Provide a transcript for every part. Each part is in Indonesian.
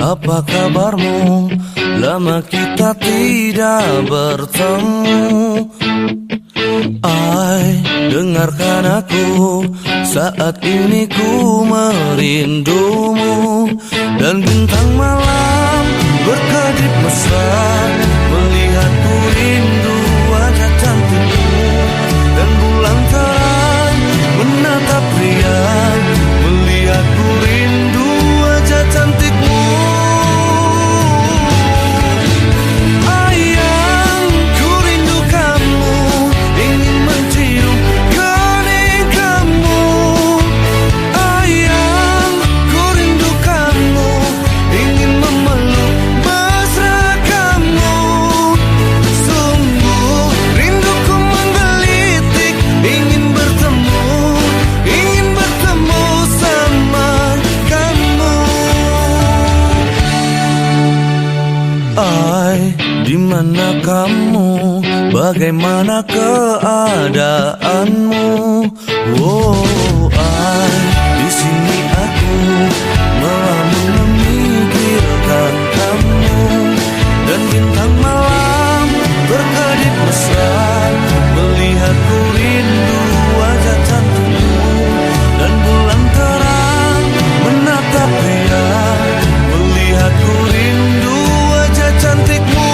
Apa kabarmu? Lama kita tidak bertemu. Dengarkan aku, saat ini ku merindumu. Dan bintang malam berkedip mesra, melihatku rindu wajah cantikmu. Dan bulan terang menatap riang, melihatku rindu wajah cantikmu. Dimana kamu? Bagaimana keadaanmu? Di sini aku melamun memikirkan kamu. Dan bintang malam berkedip mesra, melihatku rindu wajah cantikmu. Dan bulan terang menatap riang, melihatku rindu wajah cantikmu.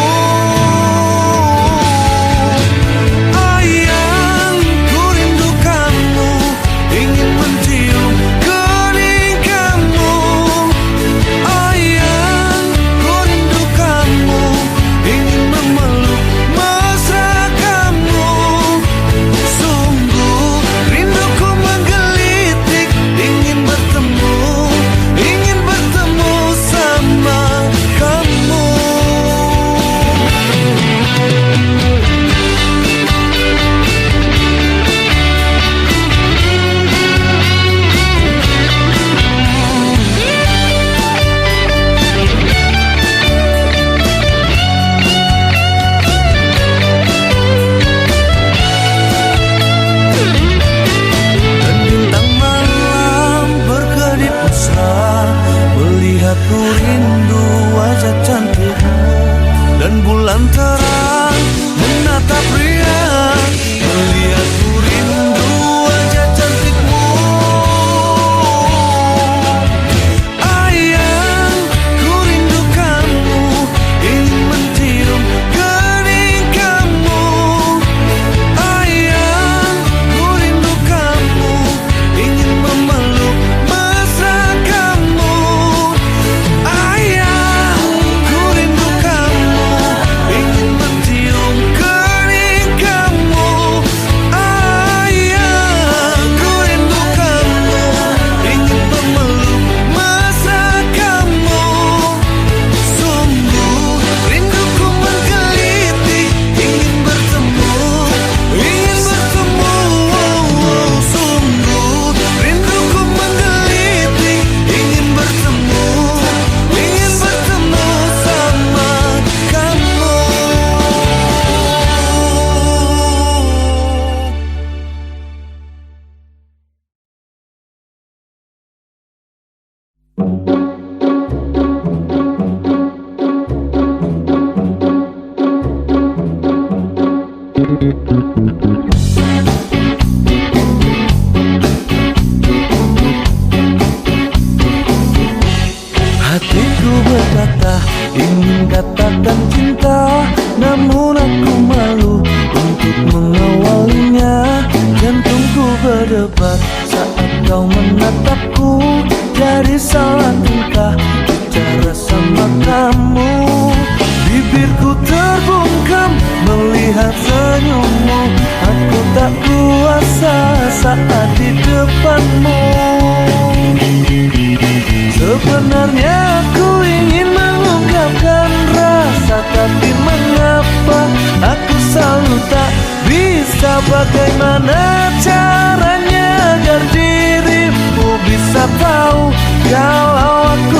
Melihatku rindu wajah cantikmu. Dan bulan terang menatap riang, melihatku rindu wajah cantikmu. Ayang, ku rindu kamu, ingin mencium kening kamu. Ayang, ku rindu kamu, ingin memeluk mesra kamu. Hatiku berkata ingin katakan cinta, namun aku malu untuk mengawalinya. Jantungku berdebar saat kau menatapku, jadi salah tingkah bicara sama kamu. Bibirku terbungkam melihat senyummu, aku tak kuasa saat di depanmu. Sebenarnya aku ingin mengungkapkan rasa, tapi mengapa aku selalu tak bisa. Bagaimana caranya agar dirimu bisa tahu kalau aku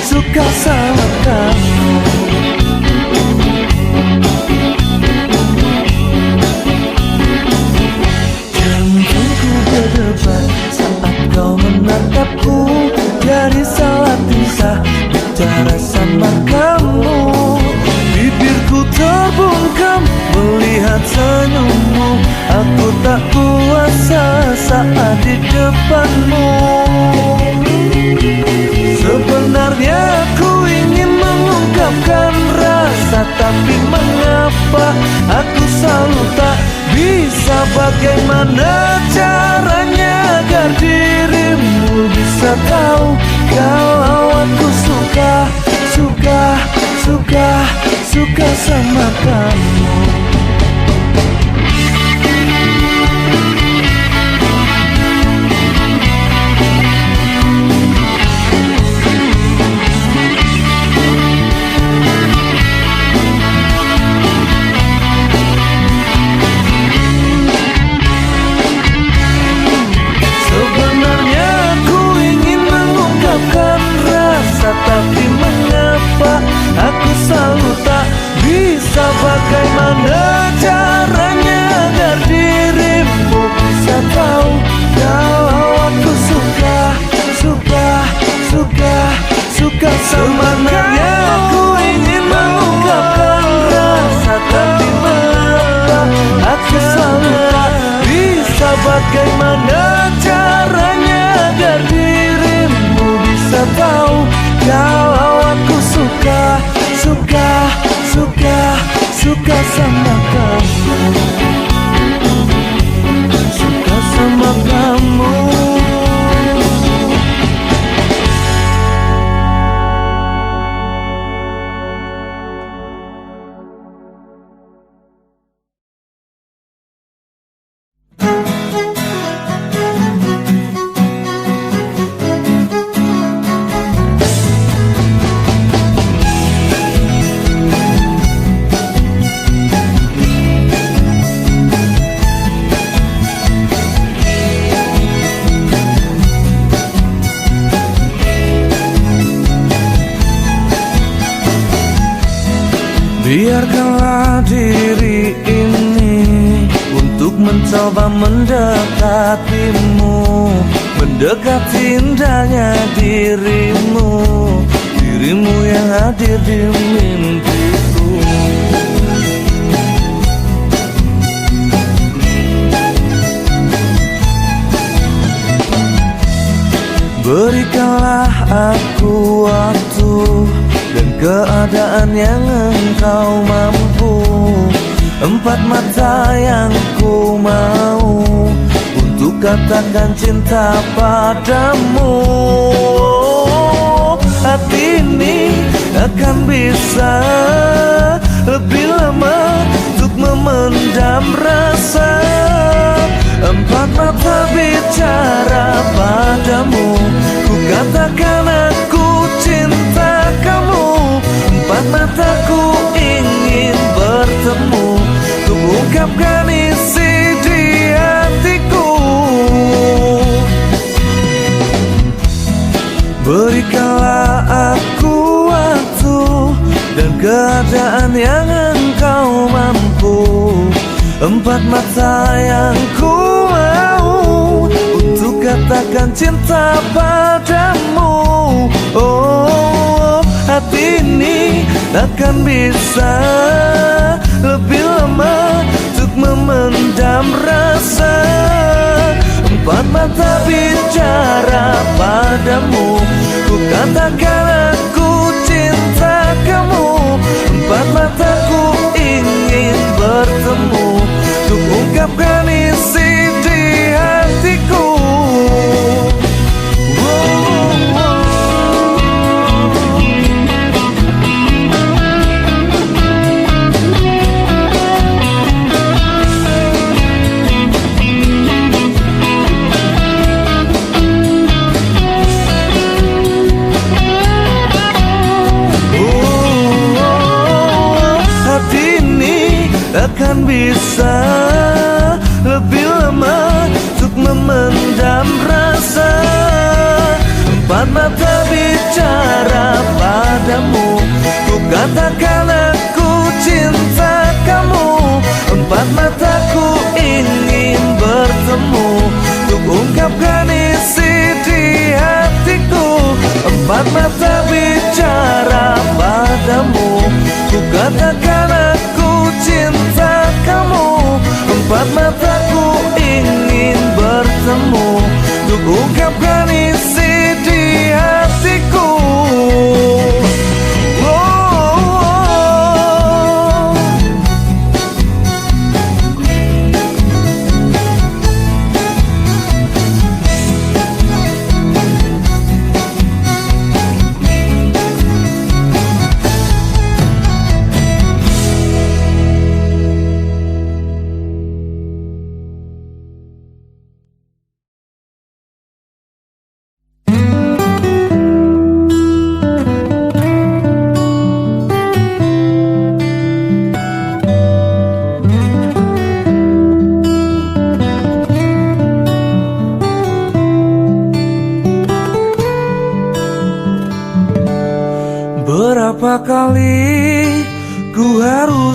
suka sama kamu. tapi mengapa aku selalu tak bisa? Bagaimana caranya agar dirimu bisa tahu kalau aku suka, suka, suka, suka sama kamu. Tapi mengapa aku selalu tak bisa? Bagaimana caranya agar dirimu bisa tahu kalau aku suka, suka, suka, suka sama kamu. Sebenarnya aku ingin mengungkapkan rasa, tapi mengapa aku selalu tak bisa? Bagaimana caranya agar dirimu bisa tahu kalau aku suka, suka, suka, suka sama kamu, suka sama kamu. Biarkanlah diri ini untuk mencoba mendekatimu, mendekati indahnya dirimu, dirimu yang hadir di mimpiku. Berikanlah aku waktu dan keadaan yang engkau mampu, empat mata yang ku mau untuk katakan cinta padamu. Hati ini akan bisa lebih lama untuk memendam rasa, empat mata bicara padamu, ku katakan aku cinta kamu. Empat mataku ingin bertemu, ku ungkapkan isi di hatiku. Berikanlah aku waktu dan keadaan yang engkau mampu, empat mata yang ku mau untuk katakan cinta padamu. Oh, hati ini takkan bisa lebih lama untuk memendam rasa, empat mata bicara padamu, ku katakan aku cinta kamu. Empat mataku ingin bertemu, untuk ungkapkan isi di hatiku. Takkan bisa lebih lama untuk memendam rasa, empat mata bicara padamu, ku katakan aku cinta kamu. Empat mataku ingin bertemu, untuk ungkapkan isi di hatiku. Empat mata bicara padamu, ku katakan aku cinta kamu. Empat mataku ingin bertemu, untuk ungkapkan isi di hatiku. Oh, oh, oh.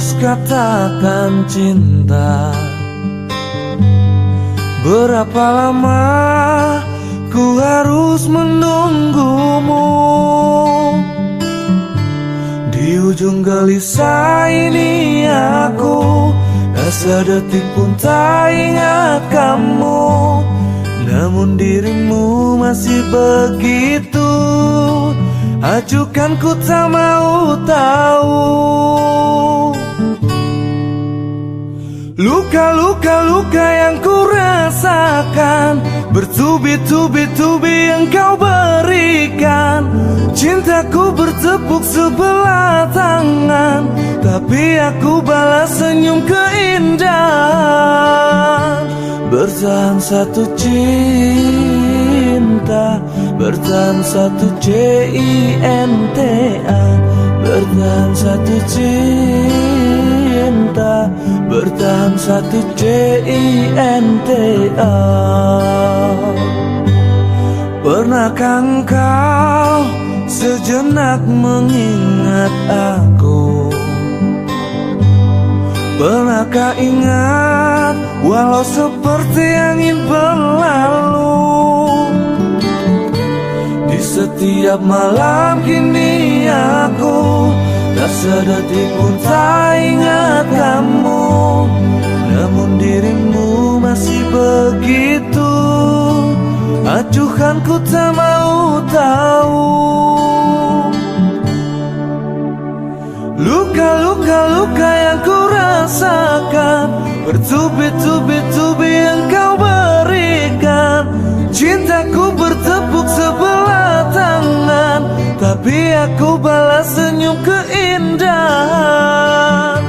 harus katakan cinta. Berapa lama ku harus menunggumu? Di ujung gelisah ini aku tak sedetik pun tak ingat kamu. Namun dirimu masih begitu acuhkan, ku tak mau tahu. Luka-luka yang ku rasakan, bertubi-tubi engkau berikan. Cintaku bertepuk sebelah tangan, tapi aku balas senyum keindahan. Bertahan satu cinta, bertahan satu cinta, bertahan satu cinta, bertahan satu cinta. Pernahkah engkau sejenak mengingat aku? Pernahkah ingat walau seperti angin berlalu? Di setiap malam kini aku tak sedetik pun tak ingat kamu. Namun dirimu masih begitu acuhkan, ku tak mau tahu. Luka-luka yang ku rasakan, bertubi-tubi engkau berikan. Cintaku bertepuk sebelah tangan, tapi aku balas senyum keindahan.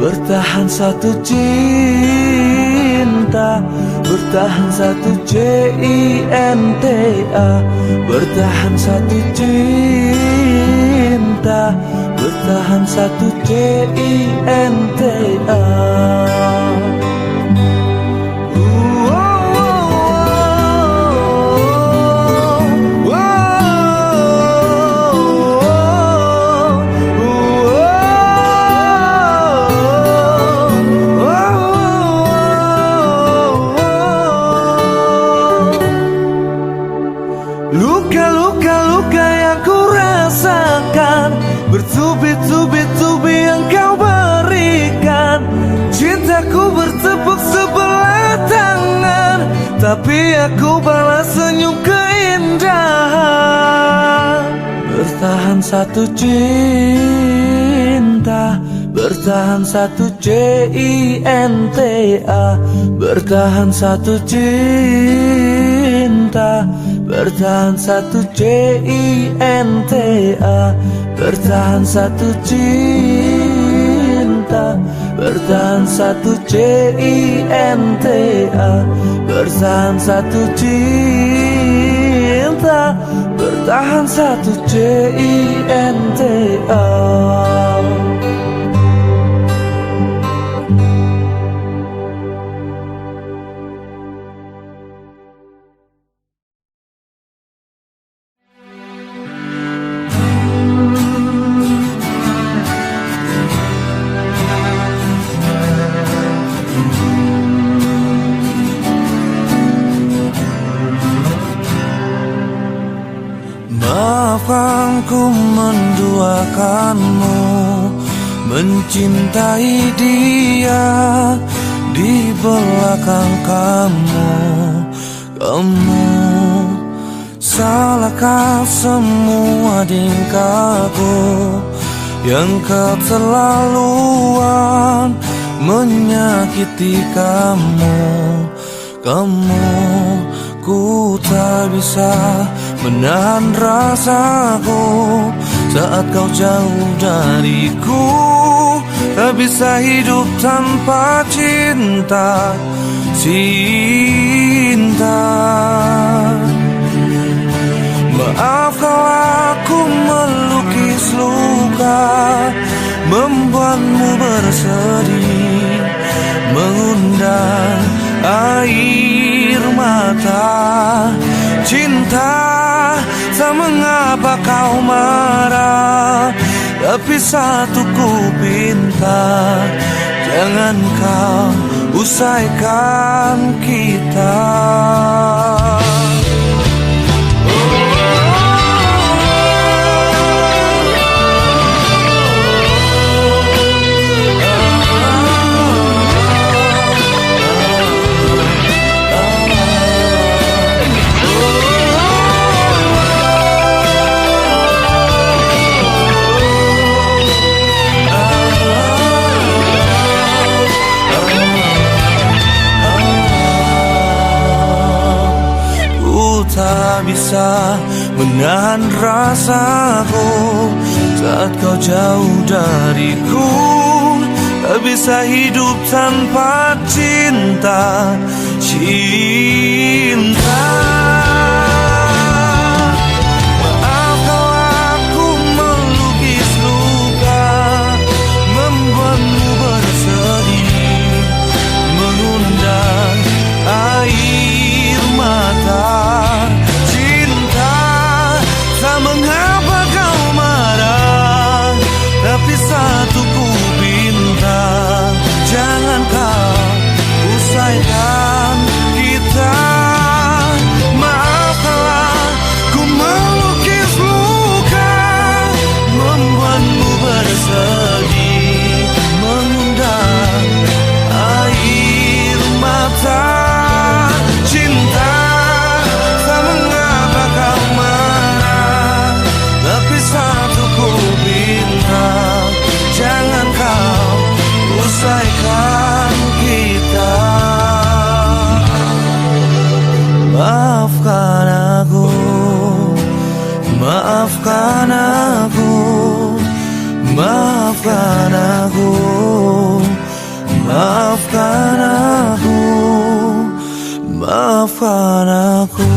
Bertahan satu cinta, bertahan satu cinta, bertahan satu cinta, bertahan satu cinta. Luka-luka yang ku rasakan, bertubi-tubi engkau berikan. Cintaku bertepuk sebelah tangan, tapi aku balas senyum keindahan. Bertahan satu cinta, bertahan satu cinta, bertahan satu cinta, bertahan satu cinta, bertahan satu cinta, bertahan satu cinta, bertahan satu cinta, bertahan satu cinta. Maafkan ku menduakanmu, mencintai dia di belakang kamu. Kamu salahkan semua tingkahku yang keterlaluan menyakiti kamu. Ku tak bisa menahan rasaku saat kau jauh dariku. Tak bisa hidup tanpa cinta. Maaf kalau aku melukis luka, membuatmu bersedih, mengundang air mata. Cinta, tak mengapa kau marah, tapi satu ku pinta, jangan kau usaikan kita. Tak bisa menahan rasaku saat kau jauh dariku. Tak bisa hidup tanpa cinta, cinta. Maaf kalau aku melukis luka, membuatmu bersedih, mengundang air mata. Mengapa kau marah? Tapi satu ku minta, jangan kau usaikan kita. Maaflah ku melukis luka, membuatmu bersedih, mengundang air mata. Cinta, tak mengapa kau marah, tapi satu ku minta, jangan kau usaikan kita. Maafkan aku, maafkan aku, maafkan aku, maafkan aku, maafkan aku.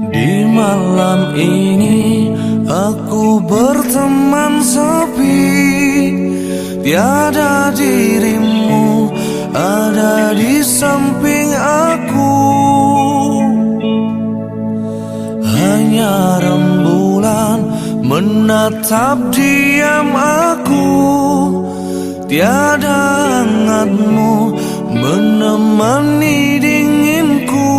Di malam ini aku berteman sepi, tiada dirimu ada di samping aku. Hanya rembulan menatap diam aku, tiada hangatmu menemani dinginku.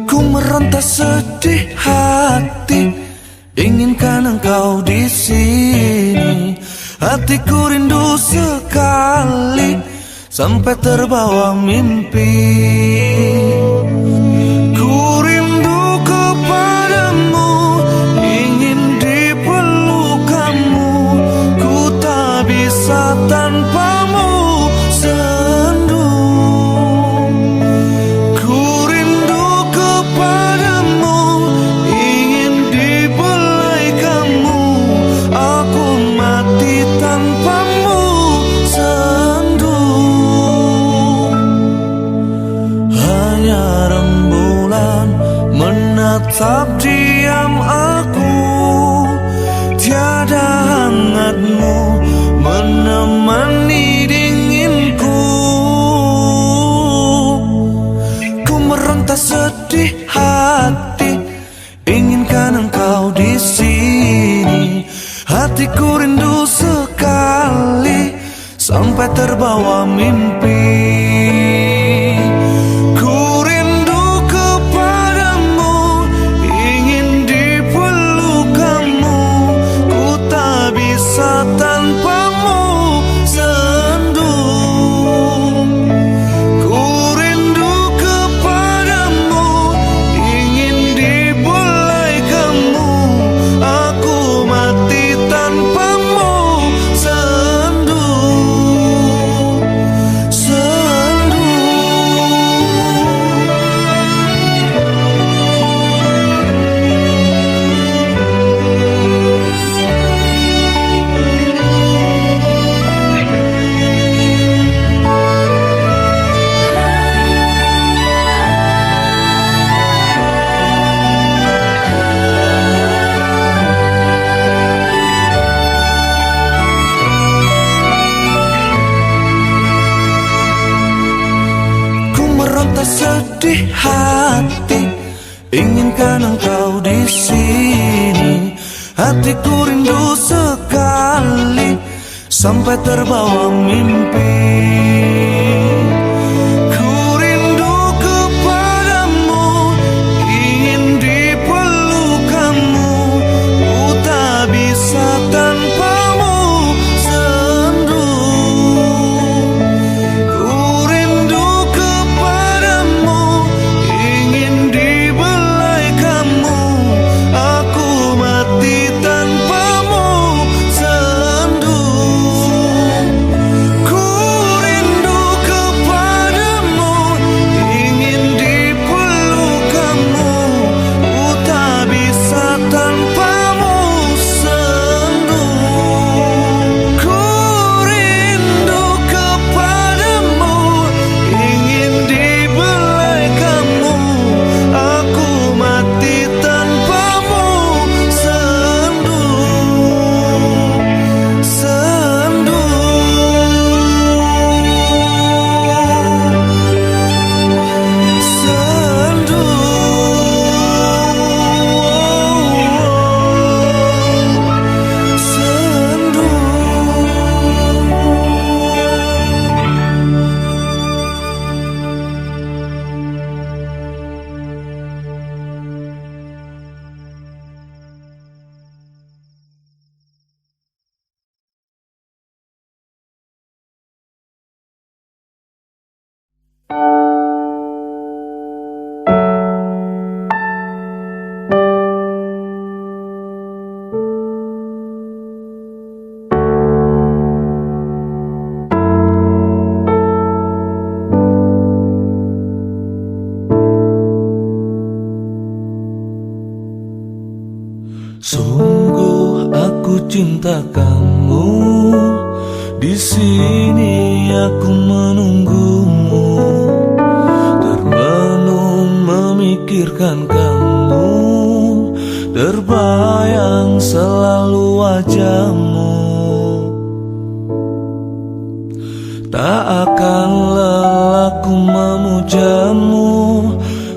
Ku meronta sedih hati, inginkan engkau di sini. Hatiku rindu sekali, sampai terbawa mimpi. Ku rindu kepadamu, ingin dipeluk kamu. Ku tak bisa tanpamu, sendu. Ku rindu kepadamu, ingin dibelai kamu. Aku mati tanpamu, sendu. Hanya rembulan menatap diam aku, tiada hangatmu menemani dinginku. Ku meronta sedih hati, inginkan engkau di sini. Hatiku rindu sekali, sampai terbawa mimpi. Ku rindu kepadamu, ingin dipeluk kamu. Ku tak bisa tanpamu, sendu. Ku rindu kepadamu, ingin dibelai kamu. Aku mati tanpamu, sendu. Sendu. rasa sedih hati, inginkan engkau di sini. Hatiku rindu sekali, sampai terbawa mimpi. Ku rindu kepadamu, ingin dipeluk kamu. Ku tak bisa tanpamu, sendu. Ku rindu kepadamu, ingin dibelai kamu. Aku mati tanpamu, sendu. Ku rindu kepadamu, ingin dipeluk kamu. Ku tak bisa tanpamu, sendu. Ku rindu kepadamu, ingin dibelai kamu. Aku mati tanpamu, sendu. Sendu. Sendu. Sendu. Sungguh aku cinta kamu, di sini aku menunggumu, termenung memikirkan kamu, terbayang selalu wajahmu. Tak akan lelaku memujamu,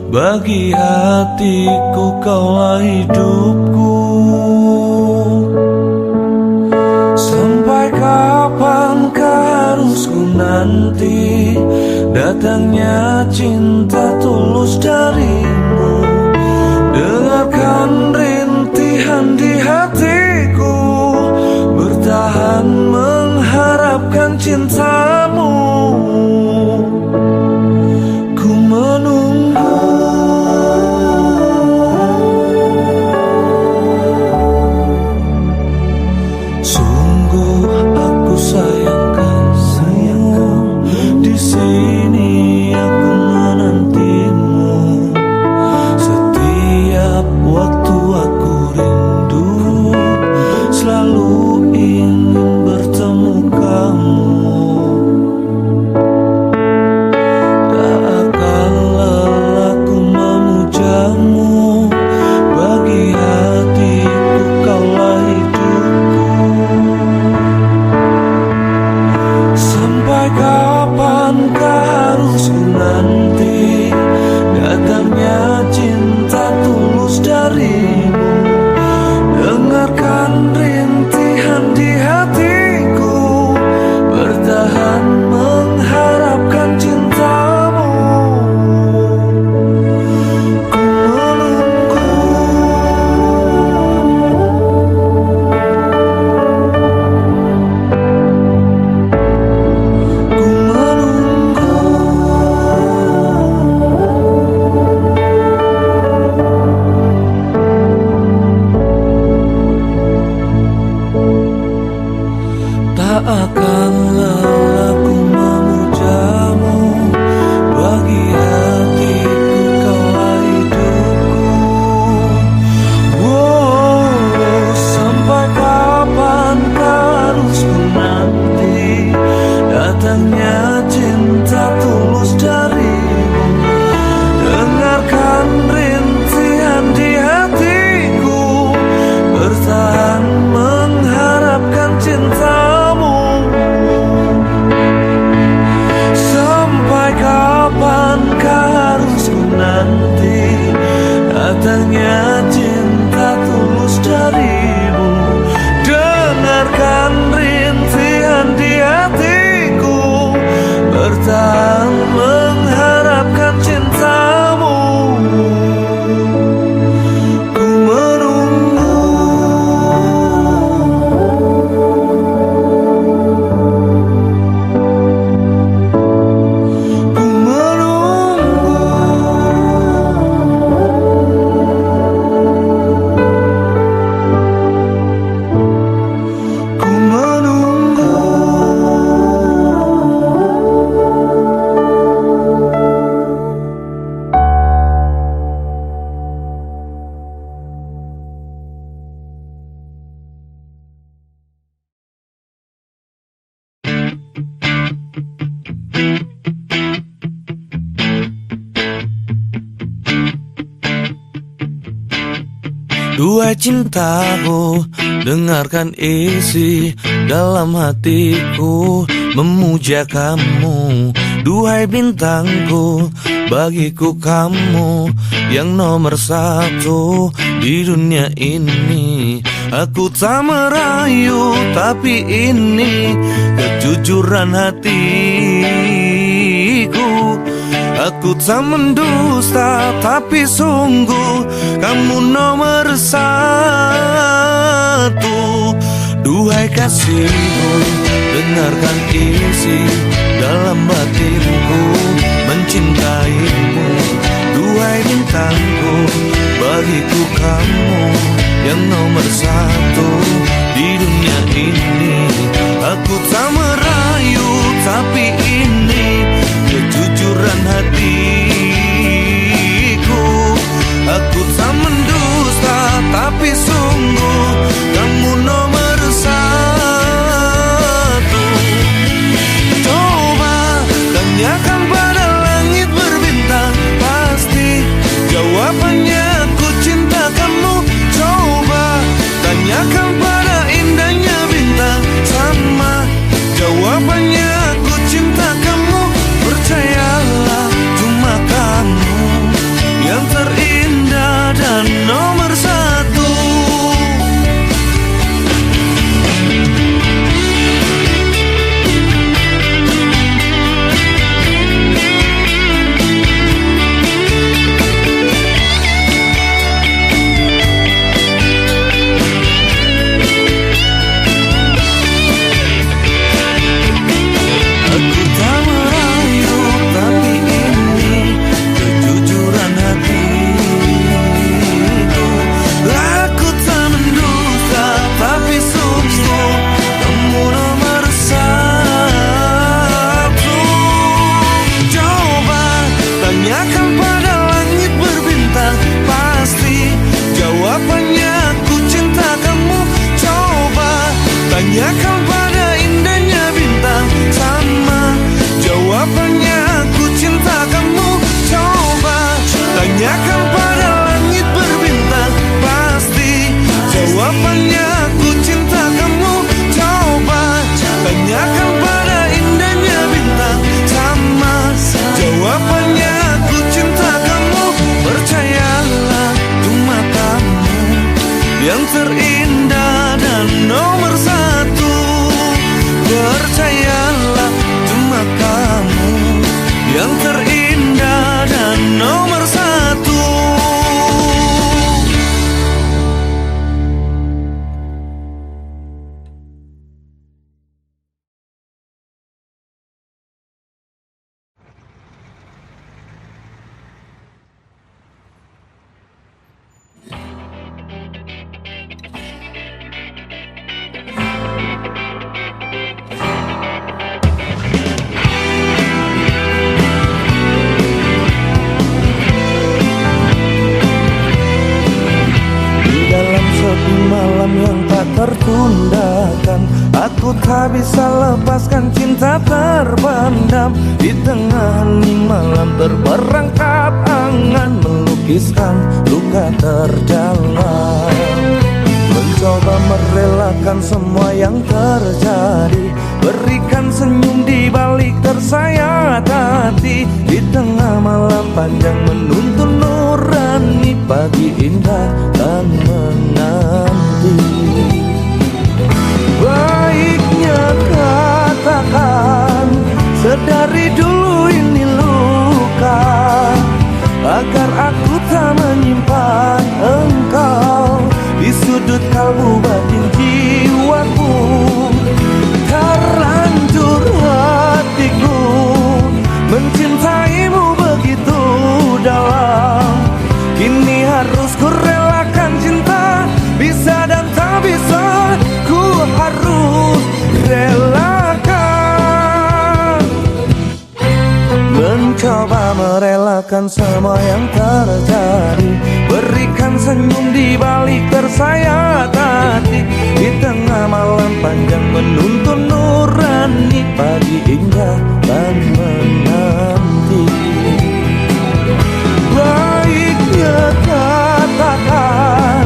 bagi hatiku kaulah hidupku. Sampai kapankah harus ku nanti datangnya cinta tulus darimu? Dengarkan rintihan di hatiku, bertahan mengharapkan cintamu. Ku menunggu. Sungguh aku sayangkanmu, di sini aku menantimu. Setiap waktu aku rindu, selalu ingin bertemu kamu. Duhai cintaku, dengarkan isi dalam hatiku memuja kamu. Duhai bintangku, bagiku kamu yang nomor satu di dunia ini. Aku tak merayu, tapi ini kejujuran hatiku. Aku tak mendusta, tapi sungguh kamu nomor satu. Duhai kasihku, dengarkan isi dalam batinku mencintaimu. Duhai bintangku, bagiku kamu yang nomor satu di dunia ini. Aku tak merayu, tapi ini kejujuran hatiku. Aku tak mendusta, tapi sungguh kamu nomor satu. Coba tanyakan pada langit berbintang, pasti jawabannya aku cinta kamu. Coba tanyakan pada indahnya bintang, sama jawabannya aku cinta kamu. Percayalah, cuma kamu yang terindah dan nomor satu. Aku tak merayu, tapi ini kejujuran hatiku. Aku tak mendusta, tapi sungguh kamu nomor satu. Coba tanyakan pada langit berbintang, pasti jawabannya aku cinta kamu. Coba tanyakan pada indahnya bintang, sama jawabannya aku cinta kamu. Coba tanyakan pada langit berbintang, pasti jawabannya aku cinta kamu. Coba tanyakan pada indahnya bintang, sama jawabannya aku cinta kamu. Percayalah, cuma kamu yang terindah dan nomor satu. Percayalah, cuma kamu yang terindah dan nomor satu. Dalam sepi malam yang tak tertundahkan, aku tak bisa lepaskan cinta terpendam. Di tengah hening malam terperangkap angan, melukiskan luka terdalam. Mencoba merelakan semua yang terjadi, berikan senyum di balik tersayat hati. Di tengah malam panjang menuntun nurani, pagi indah dan menanti. Baiknya katakan, sedari dulu ini luka, agar aku tak menyimpan engkau di sudut kalbu batin jiwaku. Terlanjur hatiku mencintaimu begitu dalam, kini harus ku relakan cinta, bisa dan tak bisa, ku harus relakan. Mencoba merelakan semua yang terjadi, berikan senyum di balik tersayat hati. Di tengah malam panjang menuntun nurani, pagi indah dan menanti. Baiknya katakan,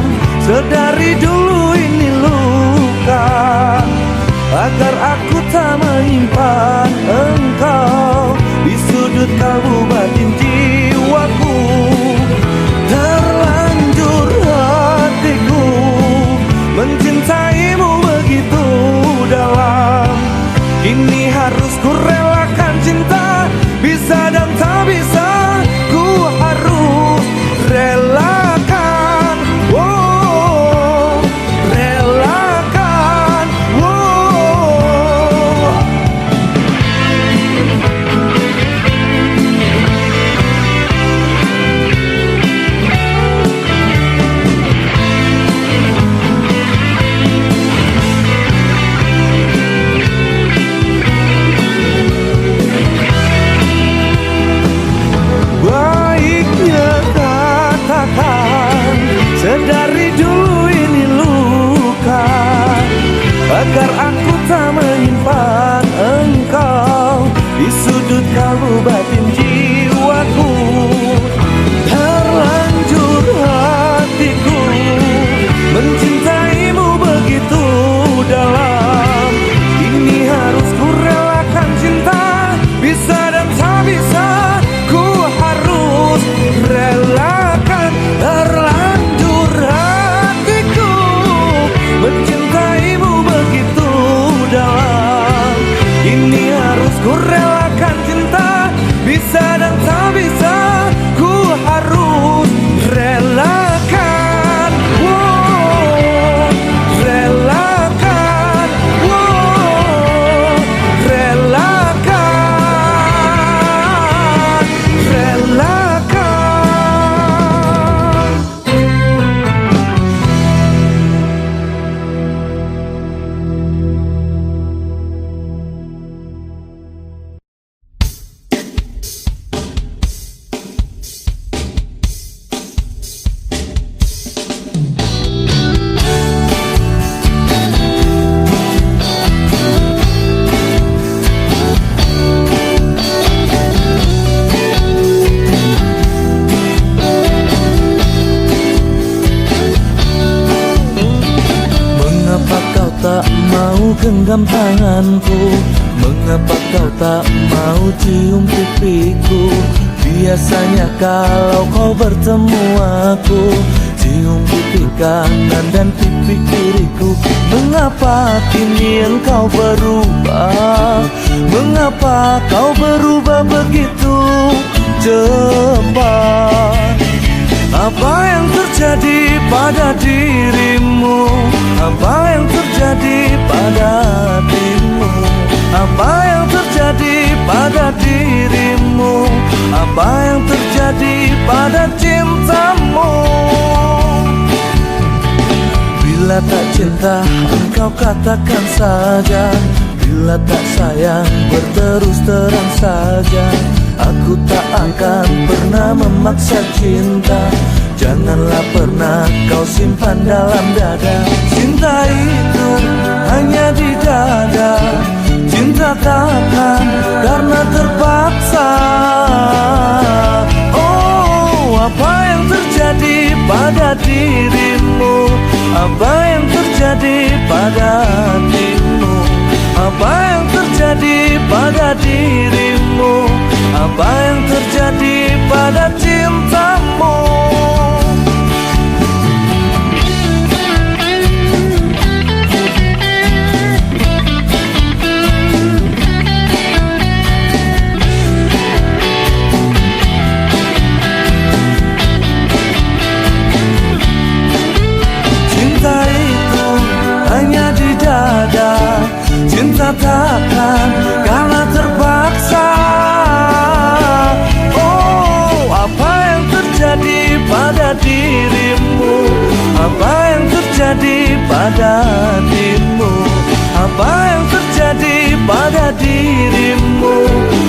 Ku relakan cinta, bisa dan tak bisa, ku harus relakan. Wow, relakan. Wow, relakan. Relakan. Mengapa kau tak mau genggam tanganku? Mengapa kau tak mau cium pipiku? Biasanya kalau kau bertemu aku, cium pipi kanan dan pipi kiriku. Mengapa kini engkau berubah? Mengapa kau berubah begitu cepat? Apa yang terjadi pada dirimu? Apa yang terjadi pada hatimu? Apa yang terjadi pada dirimu? Apa yang terjadi pada cintamu? Bila tak cinta, engkau katakan saja. Bila tak sayang, berterus terang saja. Aku tak akan pernah memaksa cinta. Janganlah pernah kau simpan dalam dada. Cinta itu hanya di dada. Cinta takkan karena terpaksa. Oh, apa yang terjadi pada dirimu? Apa yang terjadi pada hatimu? Apa yang terjadi pada dirimu? Apa yang terjadi pada cintamu? Cinta itu hanya di dada. Cinta takkan karena terpaksa. Oh, apa yang terjadi pada dirimu? Apa yang terjadi pada hatimu? Apa yang terjadi pada dirimu?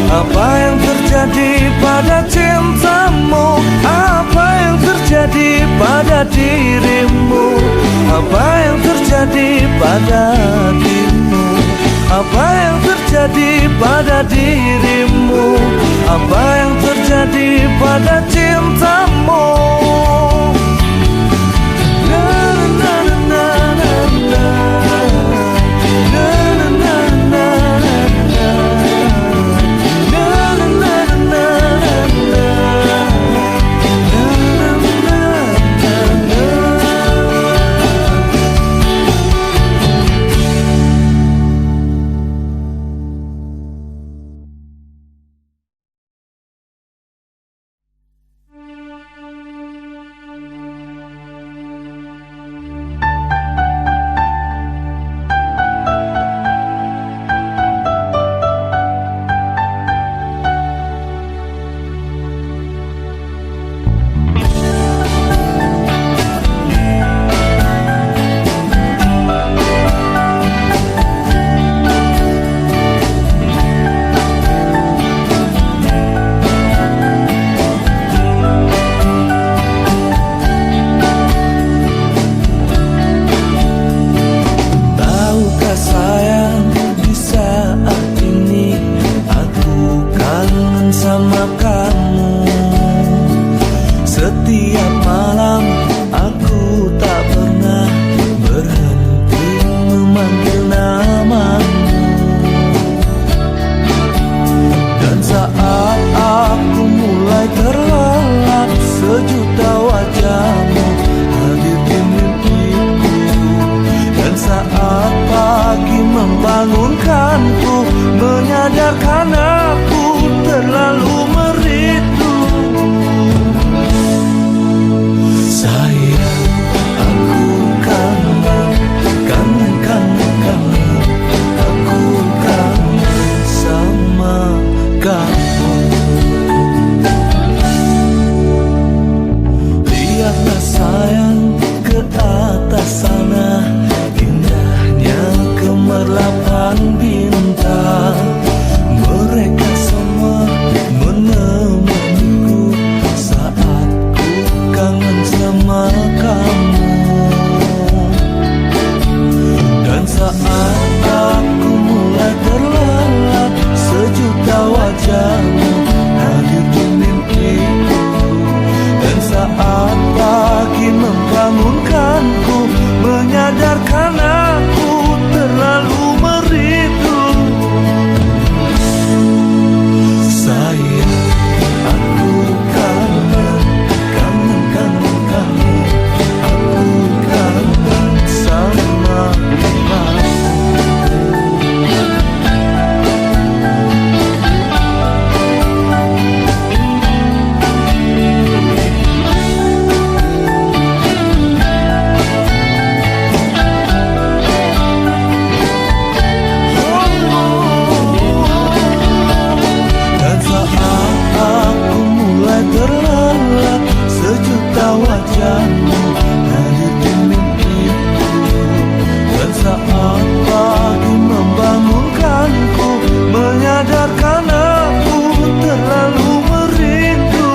Apa yang terjadi pada cintamu? Apa yang terjadi pada dirimu? Apa yang terjadi pada hatimu? Apa yang terjadi pada dirimu? Apa yang terjadi pada cintamu? Na na na na na na. Na na na na na. Na na na na na. menyadarkan aku terlalu merindu. Sayang, aku kangen, kangen, kangen, kangen. Aku kangen sama kamu. Lihatlah sayang ke atas sana, indahnya gemerlapan bintang. Mereka semua menemaniku saat ku kangen sama kamu. Dan saat aku mulai terlelap, sejuta wajahmu hadir di mimpiku. Dan saat pagi membangunkanku, menyadarkan aku terlalu merindu. Sayang, aku kangen, kangen, kangen, kangen. Aku kangen sama kamu. Dan saat aku mulai terlelap, sejuta wajahmu hadir di mimpiku. Dan saat pagi membangunkanku, menyadarkan aku terlalu merindu.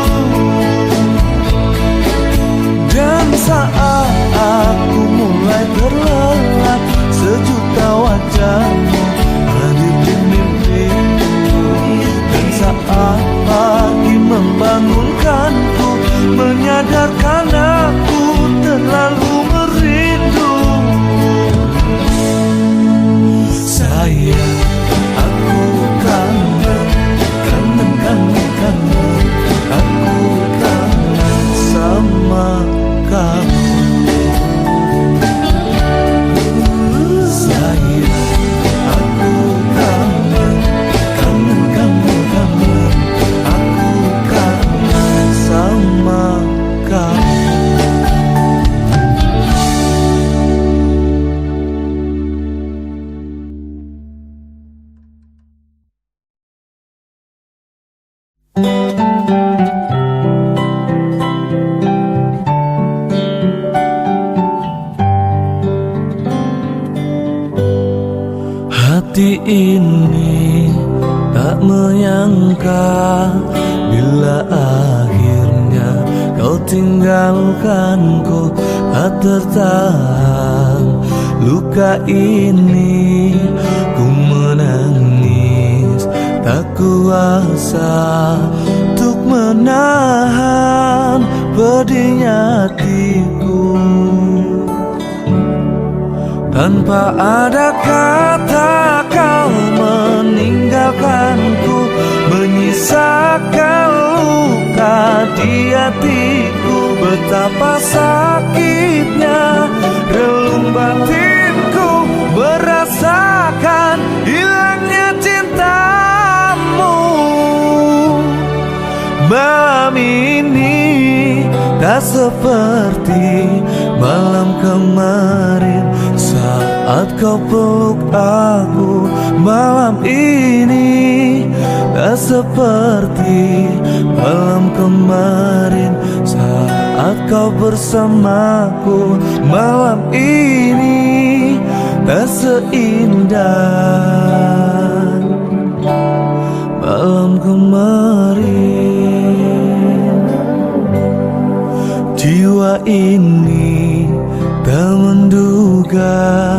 Dan saat aku mulai terlelap, sejuta wajahmu hadir di mimpiku. Dan saat pagi membangunkanku, menyadarkan aku terlalu merindu. Sayang, aku kangen, kangen, kangen, kangen. Aku kangen sama kamu. Sayang, aku kangen, kangen, kangen, kangen. Aku kangen sama kamu. Hati ini tak menyangka bila akhirnya kau tinggalkanku. Tak tertahan luka ini, ku menangis tak kuasa untuk menahan pedihnya hatiku. Tanpa ada kata kau meninggalkanku, menyisakan luka di hatiku. Betapa sakitnya relung batinku merasakan hilangnya cintamu. Malam ini tak seperti malam kemarin saat kau peluk aku. Malam ini tak seperti malam kemarin saat kau bersamaku. Malam ini tak seindah malam kemarin. Jiwa ini tak menduga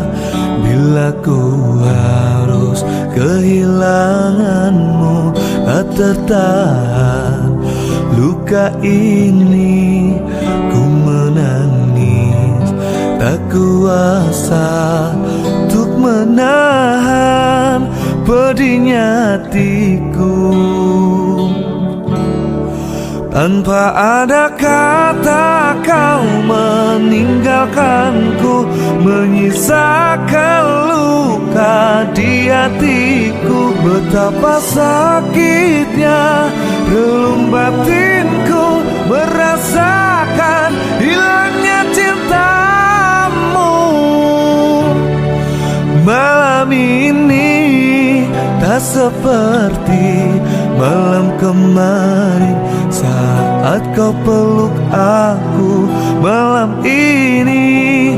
bila ku harus kehilanganmu. Tak tertahan luka ini, ku menangis tak kuasa untuk menahan pedihnya hatiku. Tanpa ada kata kau meninggalkanku, menyisakan luka di hatiku. Betapa sakitnya relung batinku merasakan hilangnya cintamu. Malam ini tak seperti malam kemarin saat kau peluk aku. Malam ini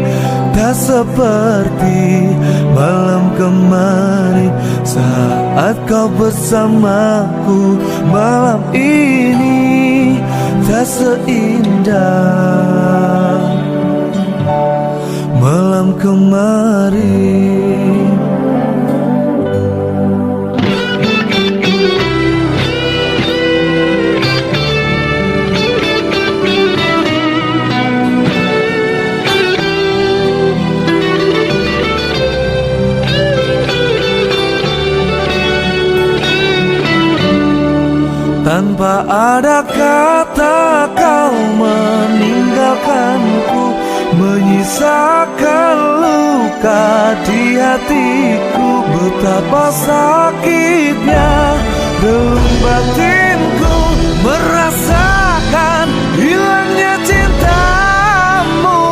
tak seperti malam kemarin saat kau bersamaku. Malam ini tak seindah malam kemarin. Tanpa ada kata kau meninggalkanku, menyisakan luka di hatiku. Betapa sakitnya relung batinku merasakan hilangnya cintamu.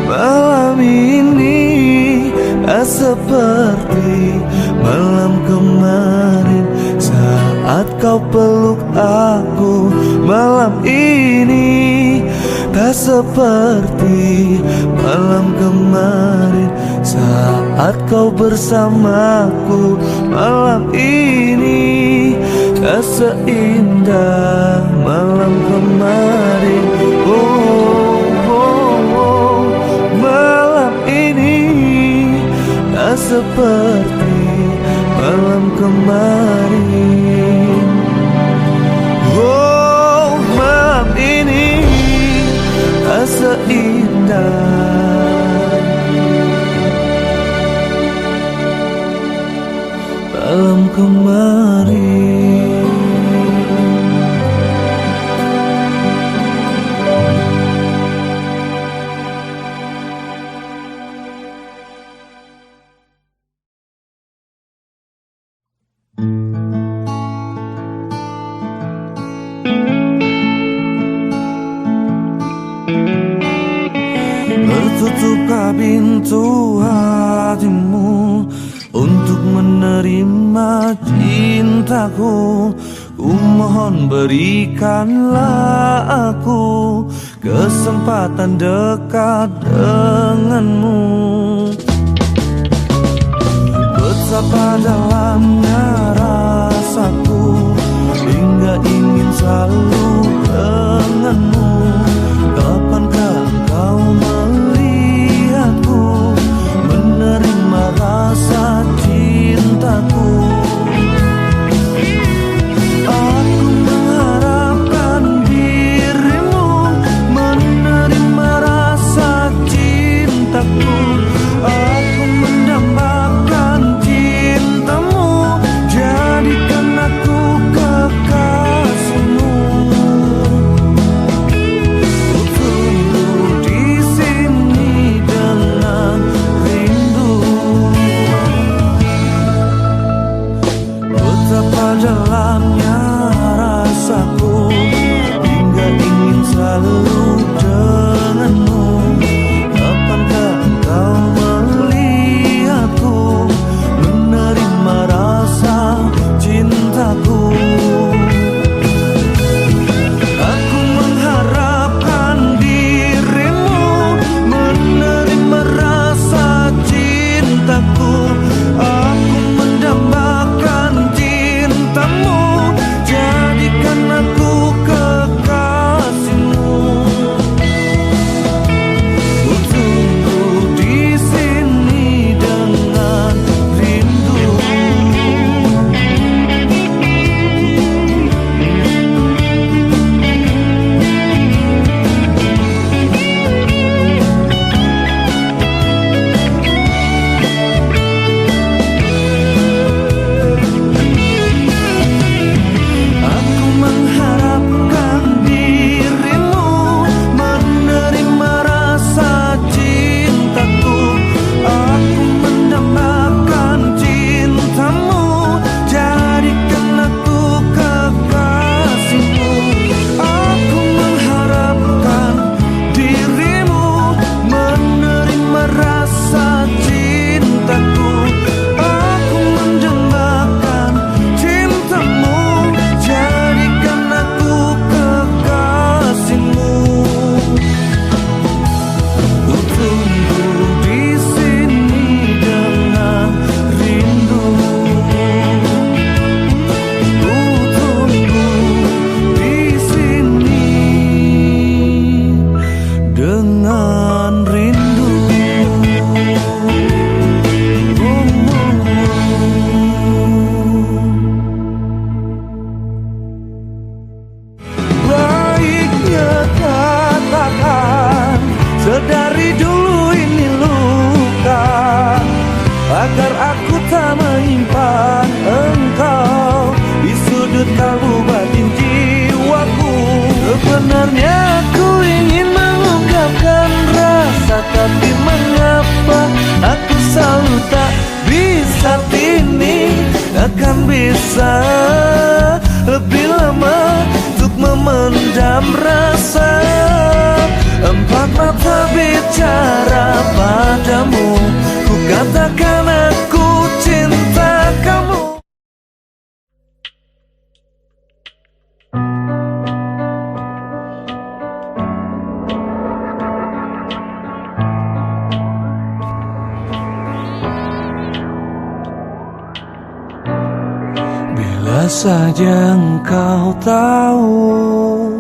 Malam ini tak seperti malam kemarin saat kau peluk aku. Malam ini tak seperti malam kemarin saat kau bersamaku. Malam ini tak seindah malam kemarin. Oh, oh, oh. Malam ini tak seperti malam kemarin. Oh, malam ini tak seindah malam kemarin. Tertutupkah pintu hatimu untuk menerima cintaku? Ku mohon berikanlah aku kesempatan dekat denganmu. Betapa dalamnya rasaku hingga ingin selalu denganmu. Kapankah engkau melihatku menerima rasa cintaku? Aku mengharapkan dirimu menerima rasa cintaku. Aku mendambakan cintamu bisa lebih lama untuk memendam rasa. Empat mata bicara padamu, ku katakan aku cinta kamu. Bila saja engkau tahu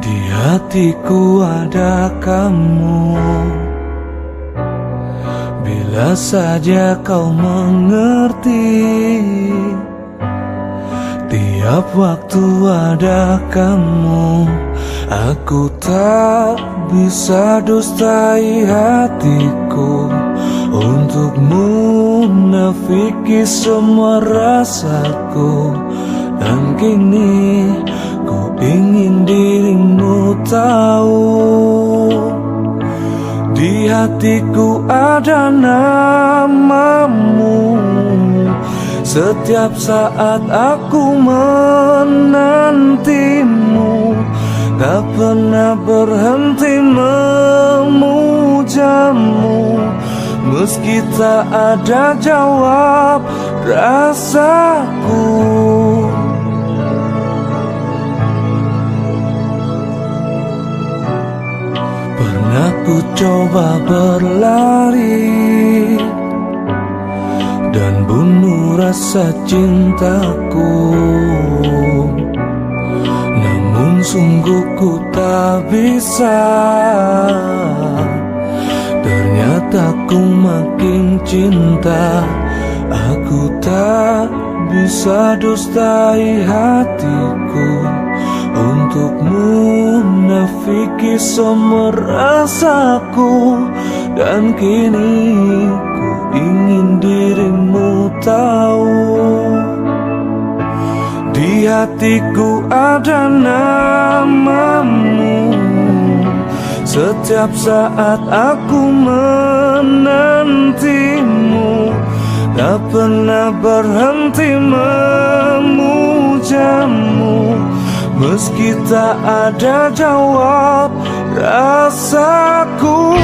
di hatiku ada kamu, bila saja kau mengerti tiap waktu ada kamu, aku tak bisa dustai hatiku untuk munafiki semua rasaku. Dan kini ku ingin dirimu tahu, di hatiku ada namamu. Setiap saat aku menantimu, tak pernah berhenti memujamu. Meski tak ada jawab rasaku, pernah ku coba berlari dan bunuh rasa cintaku, namun sungguh ku tak bisa. Ternyata ku makin cinta, aku tak bisa dustai hatiku untuk munafiki semua rasaku. Dan kini ku ingin dirimu tahu, di hatiku ada namamu. Setiap saat aku menantimu, tak pernah berhenti memujamu. Meski tak ada jawab rasaku.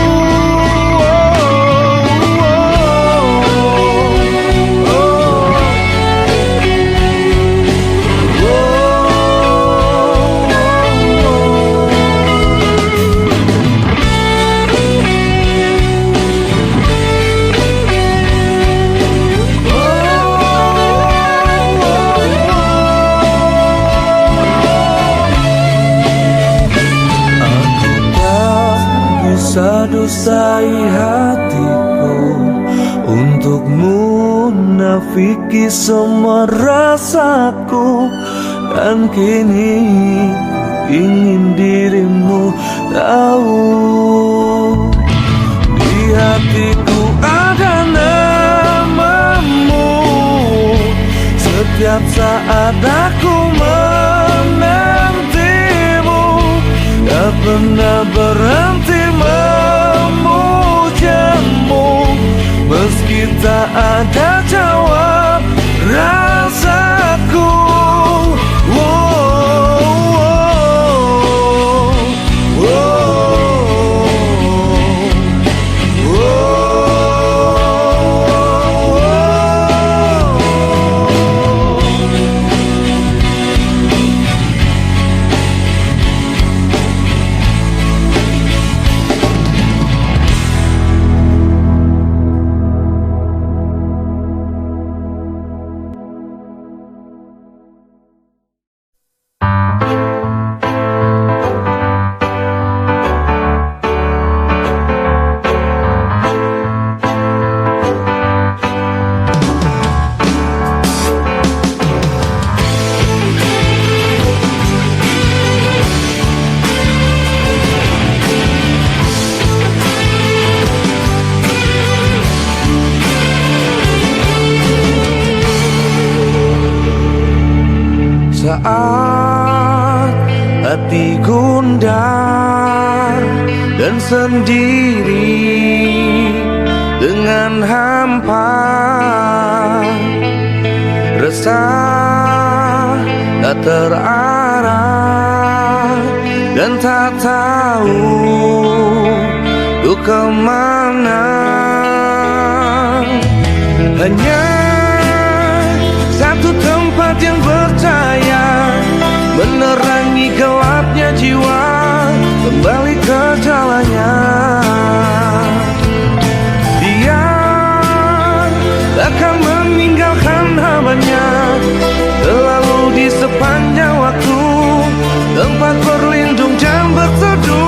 Dustai hatiku untuk munafiki semua rasaku. Dan kini ku ingin dirimu tahu, di hatiku ada namamu. Setiap saat aku menantimu, tak pernah berhenti memujamu. Meski tak ada jawab rasaku. Saat hati gundah dan sendiri dengan hampa, tergesa-gesa, tak terarah, dan tak tahu ku kemana. Hanya satu tempat yang bercahaya menerangi gelapnya jiwa, kembali ke jalannya. Dia akan meninggalkan hambanya, selalu di sepanjang waktu, tempat berlindung dan berteduh.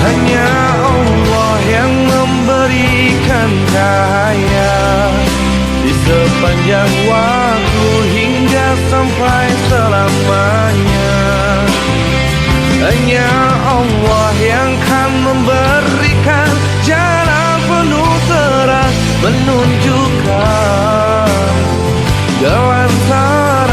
Hanya Allah yang memberikan cahaya di sepanjang waktu hingga sampai selamanya. Hanya Allah yang kan memberikan jalan penuh terang, menunjukkan jalan terang.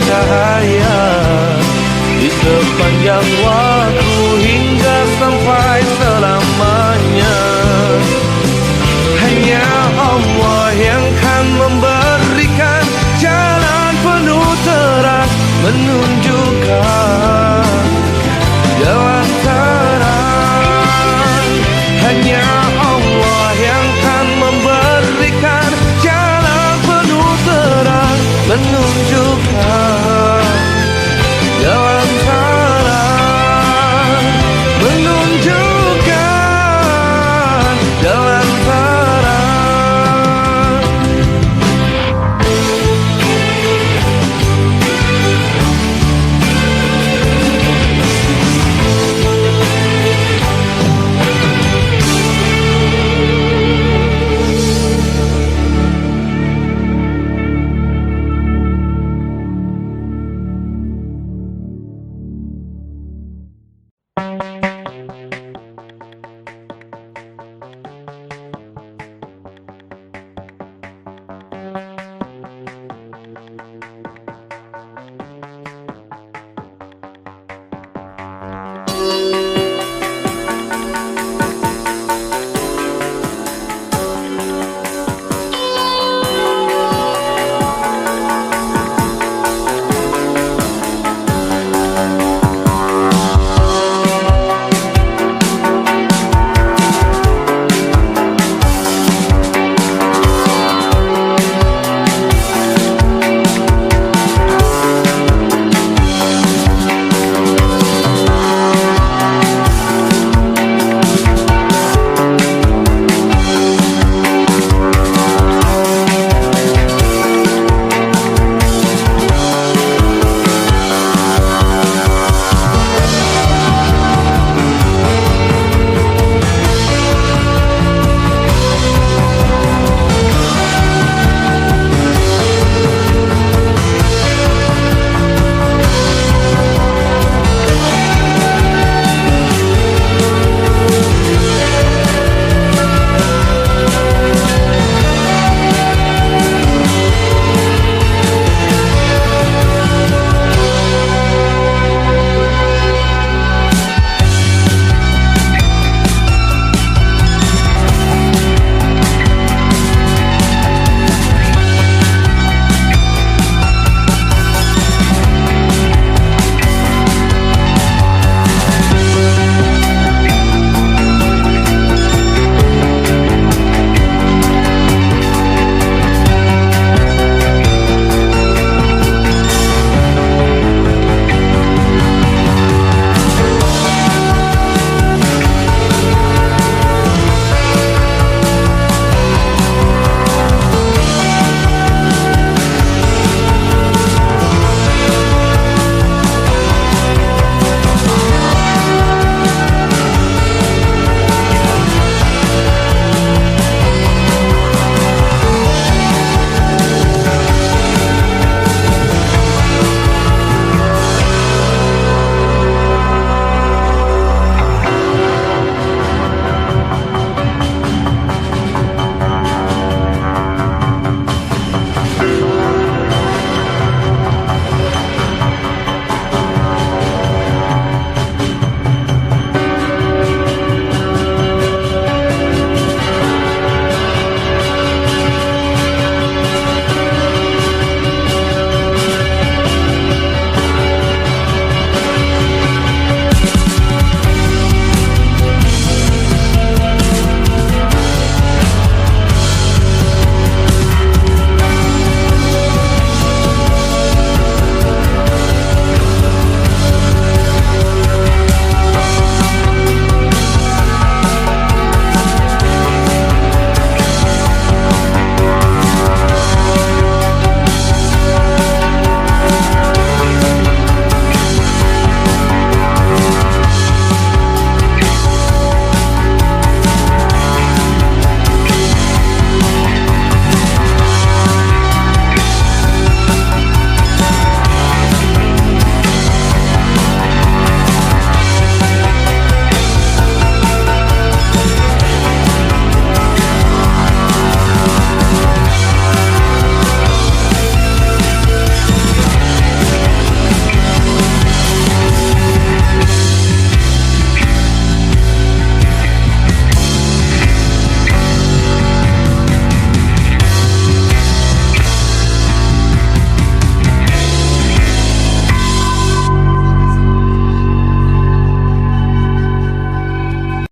Cahaya di sepanjang waktu